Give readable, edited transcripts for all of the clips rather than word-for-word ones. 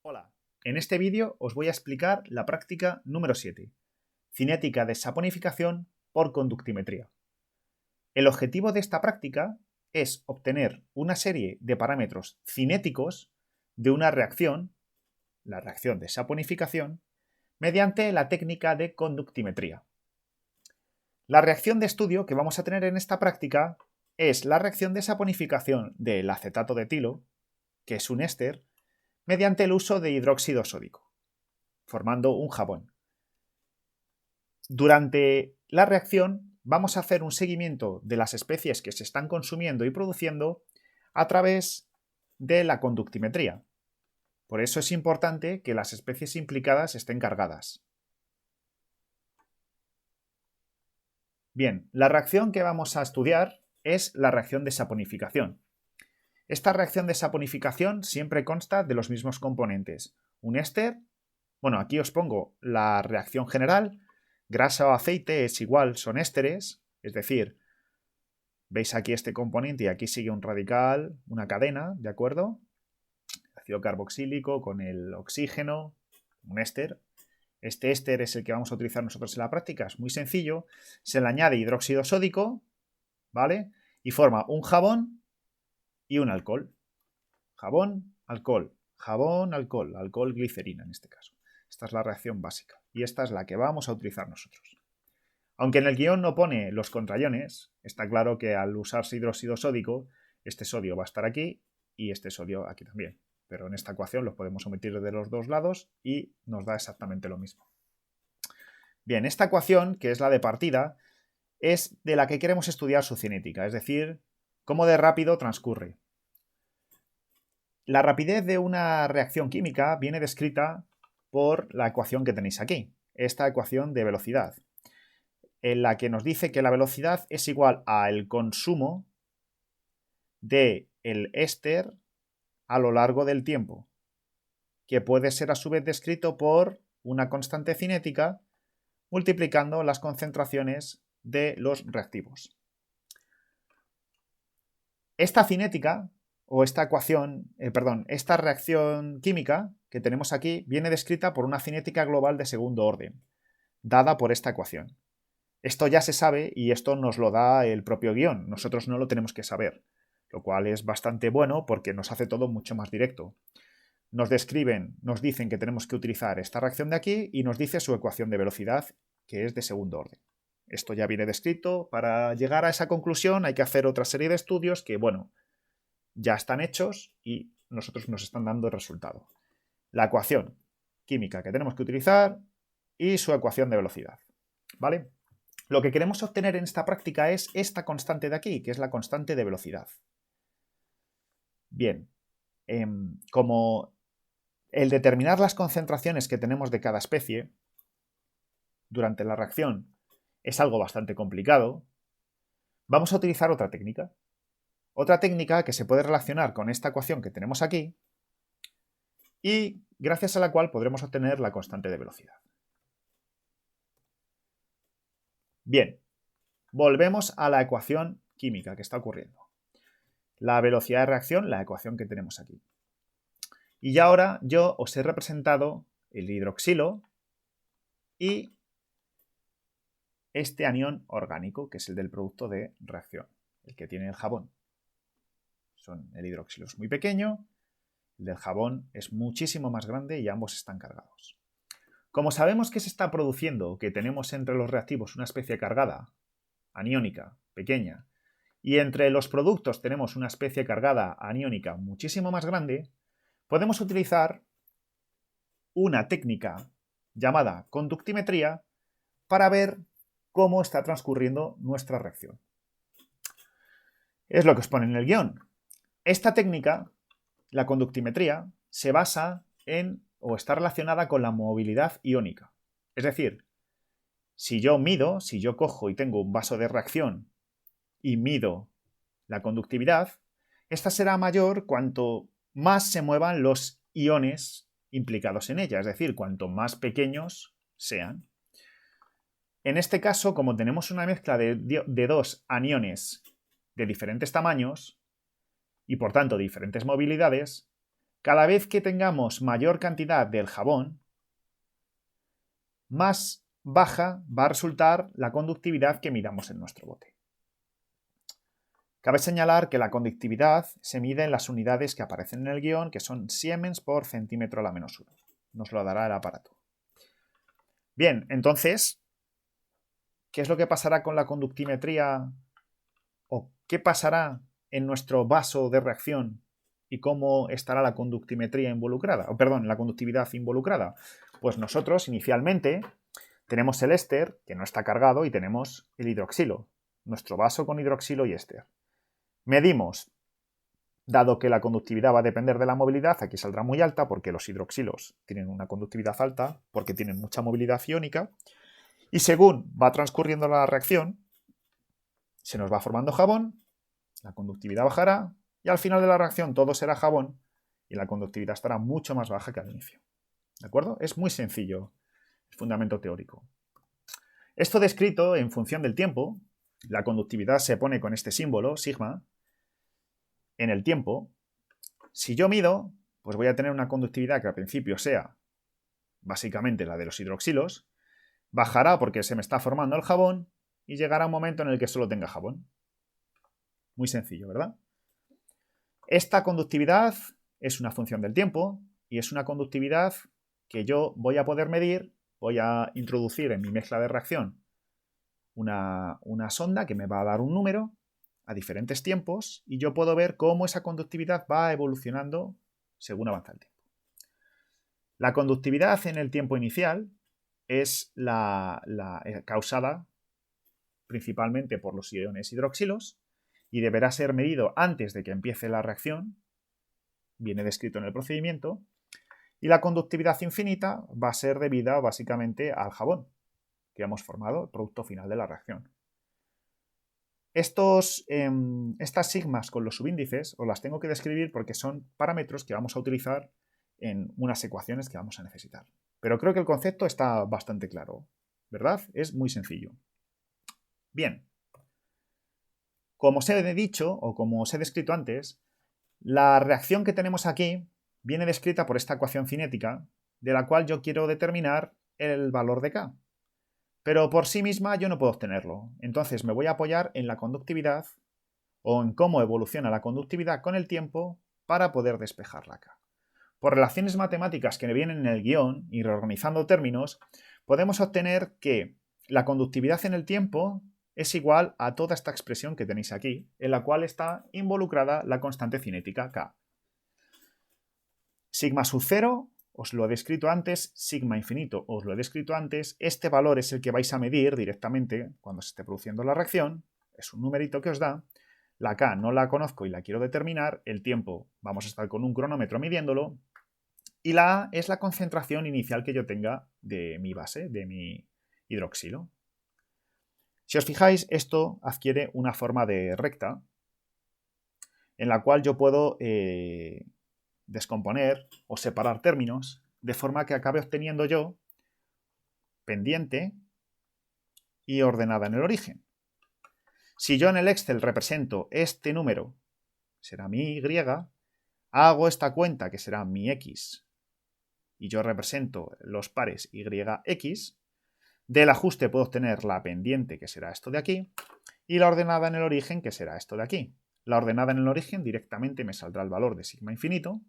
Hola, en este vídeo os voy a explicar la práctica número 7, cinética de saponificación por conductimetría. El objetivo de esta práctica es obtener una serie de parámetros cinéticos de una reacción, la reacción de saponificación, mediante la técnica de conductimetría. La reacción de estudio que vamos a tener en esta práctica es la reacción de saponificación del acetato de etilo, que es un éster, mediante el uso de hidróxido sódico, formando un jabón. Durante la reacción vamos a hacer un seguimiento de las especies que se están consumiendo y produciendo a través de la conductimetría. Por eso es importante que las especies implicadas estén cargadas. Bien, la reacción que vamos a estudiar es la reacción de saponificación. Esta reacción de saponificación siempre consta de los mismos componentes. Un éster, bueno, aquí os pongo la reacción general. Grasa o aceite es igual, son ésteres, es decir, veis aquí este componente y aquí sigue un radical, una cadena, ¿de acuerdo? Ácido carboxílico con el oxígeno, un éster. Este éster es el que vamos a utilizar nosotros en la práctica, es muy sencillo. Se le añade hidróxido sódico, ¿vale? Y forma un jabón y un alcohol. Jabón, alcohol, jabón, alcohol, alcohol, glicerina en este caso. Esta es la reacción básica y esta es la que vamos a utilizar nosotros. Aunque en el guión no pone los contraiones, está claro que al usarse hidróxido sódico, este sodio va a estar aquí y este sodio aquí también. Pero en esta ecuación los podemos omitir de los dos lados y nos da exactamente lo mismo. Bien, esta ecuación, que es la de partida, es de la que queremos estudiar su cinética, es decir, cómo de rápido transcurre. La rapidez de una reacción química viene descrita por la ecuación que tenéis aquí, esta ecuación de velocidad, en la que nos dice que la velocidad es igual al consumo del éster a lo largo del tiempo, que puede ser a su vez descrito por una constante cinética multiplicando las concentraciones de los reactivos. Esta cinética o esta ecuación, esta reacción química que tenemos aquí viene descrita por una cinética global de segundo orden, dada por esta ecuación. Esto ya se sabe y esto nos lo da el propio guión, nosotros no lo tenemos que saber, lo cual es bastante bueno porque nos hace todo mucho más directo. Nos describen, nos dicen que tenemos que utilizar esta reacción de aquí y nos dice su ecuación de velocidad, que es de segundo orden. Esto ya viene descrito, para llegar a esa conclusión hay que hacer otra serie de estudios que, bueno, ya están hechos y nosotros nos están dando el resultado. La ecuación química que tenemos que utilizar y su ecuación de velocidad, ¿vale? Lo que queremos obtener en esta práctica es esta constante de aquí, que es la constante de velocidad. Bien, como el determinar las concentraciones que tenemos de cada especie durante la reacción es algo bastante complicado, vamos a utilizar otra técnica. Otra técnica que se puede relacionar con esta ecuación que tenemos aquí y gracias a la cual podremos obtener la constante de velocidad. Bien, volvemos a la ecuación química que está ocurriendo. La velocidad de reacción, la ecuación que tenemos aquí. Y ya ahora yo os he representado el hidroxilo y este anión orgánico, que es el del producto de reacción, el que tiene el jabón. El hidroxilo es muy pequeño, el del jabón es muchísimo más grande y ambos están cargados. Como sabemos que se está produciendo, que tenemos entre los reactivos una especie cargada, aniónica, pequeña, y entre los productos tenemos una especie cargada aniónica muchísimo más grande, podemos utilizar una técnica llamada conductimetría para ver cómo está transcurriendo nuestra reacción. Es lo que os pone en el guión. Esta técnica, la conductimetría, se basa en o está relacionada con la movilidad iónica. Es decir, si yo cojo y tengo un vaso de reacción y mido la conductividad, esta será mayor cuanto más se muevan los iones implicados en ella, es decir, cuanto más pequeños sean. En este caso, como tenemos una mezcla de dos aniones de diferentes tamaños y por tanto diferentes movilidades, Cada vez que tengamos mayor cantidad del jabón, más baja va a resultar la conductividad que midamos en nuestro bote. Cabe señalar que la conductividad se mide en las unidades que aparecen en el guión, que son siemens por centímetro a la menos 1. Nos lo dará el aparato. Bien, entonces, ¿qué es lo que pasará con la conductimetría o qué pasará en nuestro vaso de reacción y cómo estará la conductimetría involucrada? La conductividad involucrada. Pues nosotros inicialmente tenemos el éster, que no está cargado, y tenemos el hidroxilo, nuestro vaso con hidroxilo y éster. Medimos, dado que la conductividad va a depender de la movilidad, aquí saldrá muy alta porque los hidroxilos tienen una conductividad alta, porque tienen mucha movilidad iónica, y según va transcurriendo la reacción, se nos va formando jabón, la conductividad bajará, y al final de la reacción todo será jabón, y la conductividad estará mucho más baja que al inicio. ¿De acuerdo? Es muy sencillo el fundamento teórico. Esto descrito en función del tiempo, la conductividad se pone con este símbolo, sigma, en el tiempo. Si yo mido, pues voy a tener una conductividad que al principio sea básicamente la de los hidroxilos, bajará porque se me está formando el jabón y llegará un momento en el que solo tenga jabón. Muy sencillo, ¿verdad? Esta conductividad es una función del tiempo y es una conductividad que yo voy a poder medir. Voy a introducir en mi mezcla de reacción una sonda que me va a dar un número a diferentes tiempos y yo puedo ver cómo esa conductividad va evolucionando según avanza el tiempo. La conductividad en el tiempo inicial es la causada principalmente por los iones hidroxilos y deberá ser medido antes de que empiece la reacción, viene descrito en el procedimiento, y la conductividad infinita va a ser debida básicamente al jabón que hemos formado, el producto final de la reacción. Estas sigmas con los subíndices os las tengo que describir porque son parámetros que vamos a utilizar en unas ecuaciones que vamos a necesitar. Pero creo que el concepto está bastante claro, ¿verdad? Es muy sencillo. Bien, como os he dicho o como os he descrito antes, la reacción que tenemos aquí viene descrita por esta ecuación cinética, de la cual yo quiero determinar el valor de K. Pero por sí misma yo no puedo obtenerlo. Entonces me voy a apoyar en la conductividad o en cómo evoluciona la conductividad con el tiempo para poder despejarla acá. Por relaciones matemáticas que vienen en el guión y reorganizando términos, podemos obtener que la conductividad en el tiempo es igual a toda esta expresión que tenéis aquí, en la cual está involucrada la constante cinética K. Sigma sub 0 os lo he descrito antes, sigma infinito os lo he descrito antes, este valor es el que vais a medir directamente cuando se esté produciendo la reacción, es un numerito que os da, la K no la conozco y la quiero determinar, el tiempo vamos a estar con un cronómetro midiéndolo, y la A es la concentración inicial que yo tenga de mi base, de mi hidroxilo. Si os fijáis, esto adquiere una forma de recta, en la cual yo puedo descomponer o separar términos de forma que acabe obteniendo yo pendiente y ordenada en el origen. Si yo en el Excel represento este número, será mi Y, hago esta cuenta que será mi X y yo represento los pares YX, del ajuste puedo obtener la pendiente que será esto de aquí y la ordenada en el origen que será esto de aquí. La ordenada en el origen directamente me saldrá el valor de sigma infinito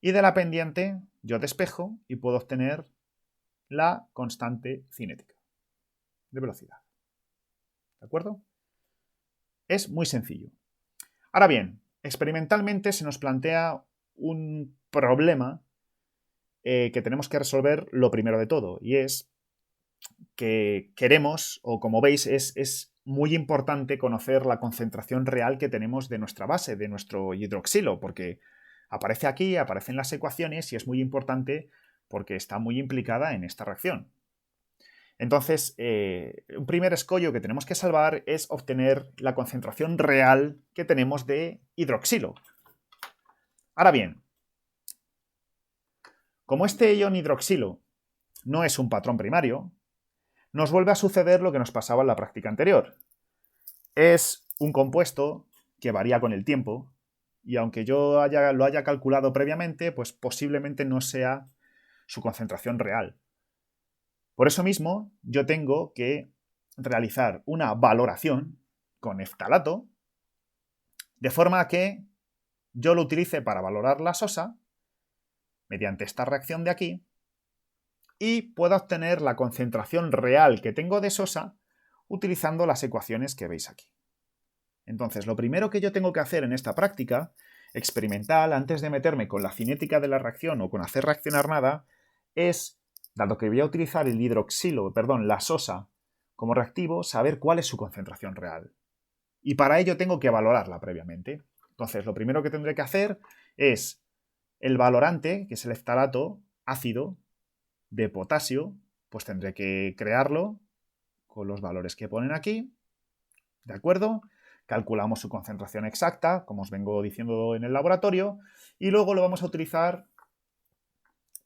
y de la pendiente yo despejo y puedo obtener la constante cinética de velocidad. ¿De acuerdo? Es muy sencillo. Ahora bien, experimentalmente se nos plantea un problema que tenemos que resolver lo primero de todo, y es que queremos, o como veis, es muy importante conocer la concentración real que tenemos de nuestra base, de nuestro hidroxilo, porque aparece aquí, aparece en las ecuaciones y es muy importante porque está muy implicada en esta reacción. Entonces, un primer escollo que tenemos que salvar es obtener la concentración real que tenemos de hidroxilo. Ahora bien, como este ion hidroxilo no es un patrón primario, nos vuelve a suceder lo que nos pasaba en la práctica anterior. Es un compuesto que varía con el tiempo y aunque yo lo haya calculado previamente, pues posiblemente no sea su concentración real. Por eso mismo, yo tengo que realizar una valoración con eftalato, de forma que yo lo utilice para valorar la sosa, mediante esta reacción de aquí, y pueda obtener la concentración real que tengo de sosa utilizando las ecuaciones que veis aquí. Entonces, lo primero que yo tengo que hacer en esta práctica experimental, antes de meterme con la cinética de la reacción o con hacer reaccionar nada, es, dado que voy a utilizar el la sosa como reactivo, saber cuál es su concentración real. Y para ello tengo que valorarla previamente. Entonces, lo primero que tendré que hacer es el valorante, que es el eftalato ácido de potasio, pues tendré que crearlo con los valores que ponen aquí, ¿de acuerdo? Calculamos su concentración exacta, como os vengo diciendo en el laboratorio, y luego lo vamos a utilizar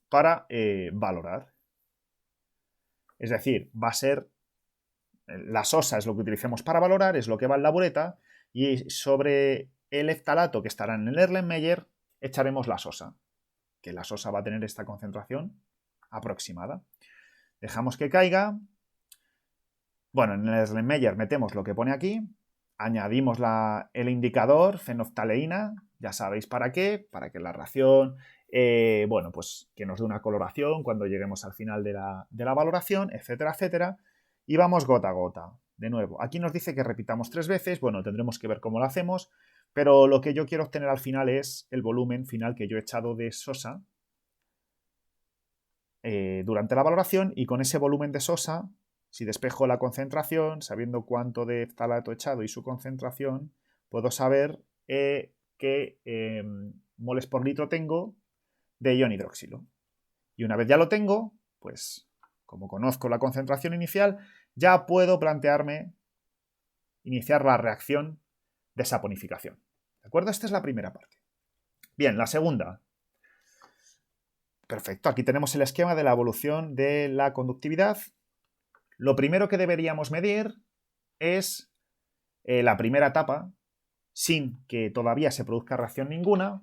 para valorar. Es decir, va a ser, la sosa es lo que utilicemos para valorar, es lo que va en la bureta, y sobre el eftalato que estará en el Erlenmeyer echaremos la sosa, que la sosa va a tener esta concentración aproximada. Dejamos que caiga. Bueno, en el Erlenmeyer metemos lo que pone aquí, añadimos el indicador fenoftaleína, ya sabéis para qué, para que la reacción, bueno, pues que nos dé una coloración cuando lleguemos al final de la valoración, etcétera, etcétera, y vamos gota a gota. De nuevo, aquí nos dice que repitamos 3 veces, bueno, tendremos que ver cómo lo hacemos, pero lo que yo quiero obtener al final es el volumen final que yo he echado de sosa durante la valoración, y con ese volumen de sosa, si despejo la concentración, sabiendo cuánto de eftalato he echado y su concentración, puedo saber qué moles por litro tengo de ion hidroxilo. Y una vez ya lo tengo, pues como conozco la concentración inicial, ya puedo plantearme iniciar la reacción de saponificación. ¿De acuerdo? Esta es la primera parte. Bien, la segunda. Perfecto, aquí tenemos el esquema de la evolución de la conductividad. Lo primero que deberíamos medir es la primera etapa, sin que todavía se produzca reacción ninguna,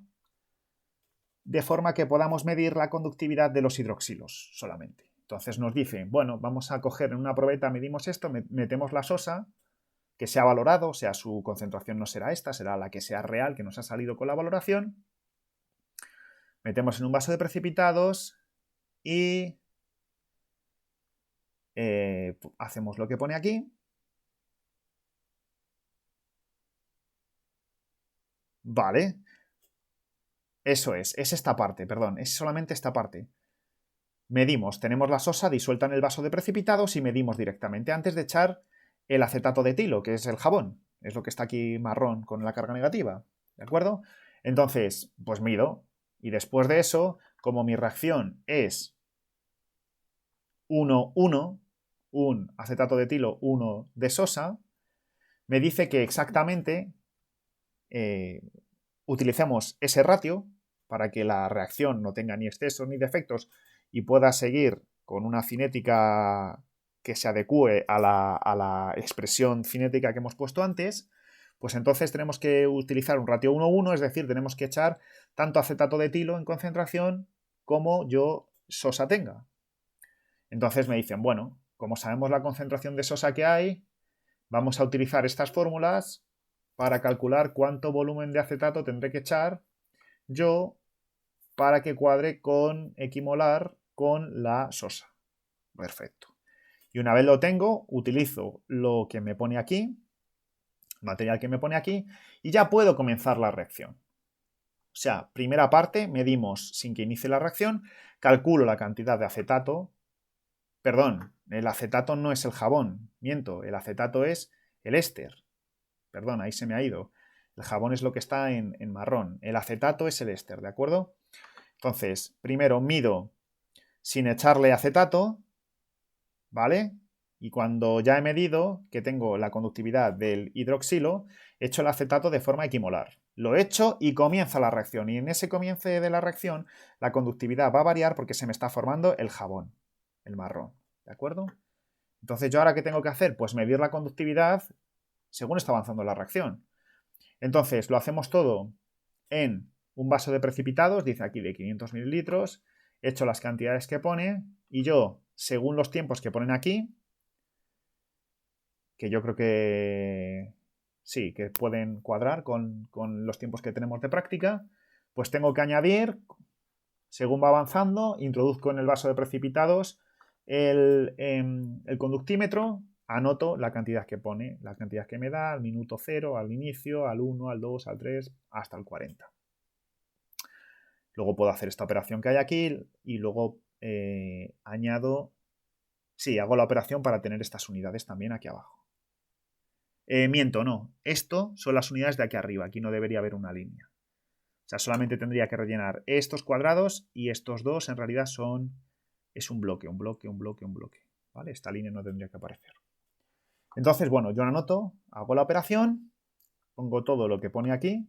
de forma que podamos medir la conductividad de los hidroxilos solamente. Entonces nos dice, bueno, vamos a coger en una probeta, medimos esto, metemos la sosa, que se ha valorado, o sea, su concentración no será esta, será la que sea real, que nos ha salido con la valoración. Metemos en un vaso de precipitados y hacemos lo que pone aquí. Vale. Eso es esta parte, perdón, es solamente esta parte. Medimos, tenemos la sosa disuelta en el vaso de precipitados y medimos directamente antes de echar el acetato de etilo, que es el jabón. Es lo que está aquí marrón con la carga negativa. ¿De acuerdo? Entonces, pues mido. Y después de eso, como mi reacción es 1, 1, un acetato de etilo, 1 de sosa, me dice que exactamente utilicemos ese ratio para que la reacción no tenga ni excesos ni defectos y pueda seguir con una cinética que se adecue a la expresión cinética que hemos puesto antes, pues entonces tenemos que utilizar un ratio 1:1, es decir, tenemos que echar tanto acetato de etilo en concentración como yo sosa tenga. Entonces me dicen, bueno, como sabemos la concentración de sosa que hay, vamos a utilizar estas fórmulas para calcular cuánto volumen de acetato tendré que echar yo para que cuadre con equimolar con la sosa. Perfecto. Y una vez lo tengo, utilizo lo que me pone aquí, material que me pone aquí, y ya puedo comenzar la reacción. O sea, primera parte, medimos sin que inicie la reacción, calculo la cantidad de acetato. Perdón, el acetato no es el jabón, miento, el acetato es el éster. Perdón, ahí se me ha ido. El jabón es lo que está en marrón. El acetato es el éster, ¿de acuerdo? Entonces, primero mido sin echarle acetato, ¿vale? Y cuando ya he medido que tengo la conductividad del hidroxilo, echo el acetato de forma equimolar. Lo echo y comienza la reacción. Y en ese comienzo de la reacción, la conductividad va a variar porque se me está formando el jabón, el marrón, ¿de acuerdo? Entonces, ¿yo ahora qué tengo que hacer? Pues medir la conductividad según está avanzando la reacción. Entonces, lo hacemos todo en un vaso de precipitados, dice aquí de 500 mililitros, he hecho las cantidades que pone y yo, según los tiempos que ponen aquí, que yo creo que sí, que pueden cuadrar con los tiempos que tenemos de práctica, pues tengo que añadir, según va avanzando, introduzco en el vaso de precipitados el conductímetro, anoto la cantidad que pone, la cantidad que me da al minuto 0, al inicio, al 1, al 2, al 3, hasta el 40. Luego puedo hacer esta operación que hay aquí y luego añado, sí, hago la operación para tener estas unidades también aquí abajo. Miento, no. Esto son las unidades de aquí arriba. Aquí no debería haber una línea. O sea, solamente tendría que rellenar estos cuadrados y estos dos en realidad son... Es un bloque, un bloque, un bloque, un bloque. ¿Vale? Esta línea no tendría que aparecer. Entonces, bueno, yo la anoto, hago la operación, pongo todo lo que pone aquí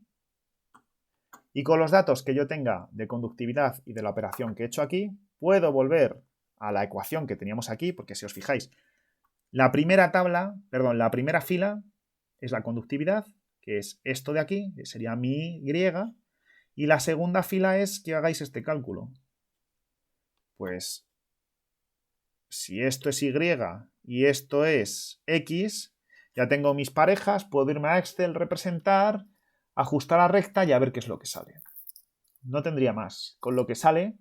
y con los datos que yo tenga de conductividad y de la operación que he hecho aquí, puedo volver a la ecuación que teníamos aquí, porque si os fijáis, la primera fila es la conductividad, que es esto de aquí, que sería mi Y, y la segunda fila es que hagáis este cálculo. Pues si esto es Y y esto es X, ya tengo mis parejas, puedo irme a Excel, representar, ajustar a recta y a ver qué es lo que sale. No tendría más. Con lo que sale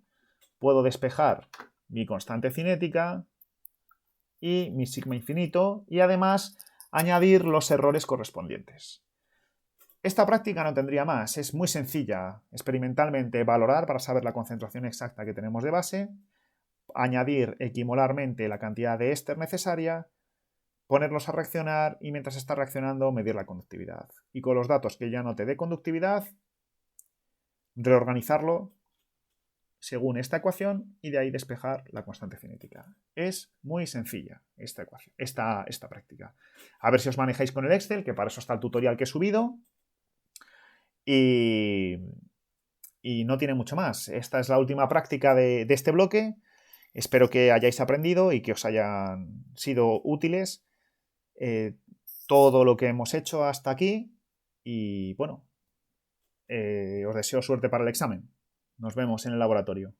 puedo despejar mi constante cinética y mi sigma infinito y además añadir los errores correspondientes. Esta práctica no tendría más, es muy sencilla. Experimentalmente valorar para saber la concentración exacta que tenemos de base, añadir equimolarmente la cantidad de éster necesaria, ponerlos a reaccionar y mientras está reaccionando medir la conductividad. Y con los datos que ya note de conductividad, reorganizarlo según esta ecuación y de ahí despejar la constante cinética. Es muy sencilla esta ecuación, esta práctica. A ver si os manejáis con el Excel, que para eso está el tutorial que he subido. Y no tiene mucho más. Esta es la última práctica de este bloque. Espero que hayáis aprendido y que os hayan sido útiles todo lo que hemos hecho hasta aquí. Y bueno, os deseo suerte para el examen. Nos vemos en el laboratorio.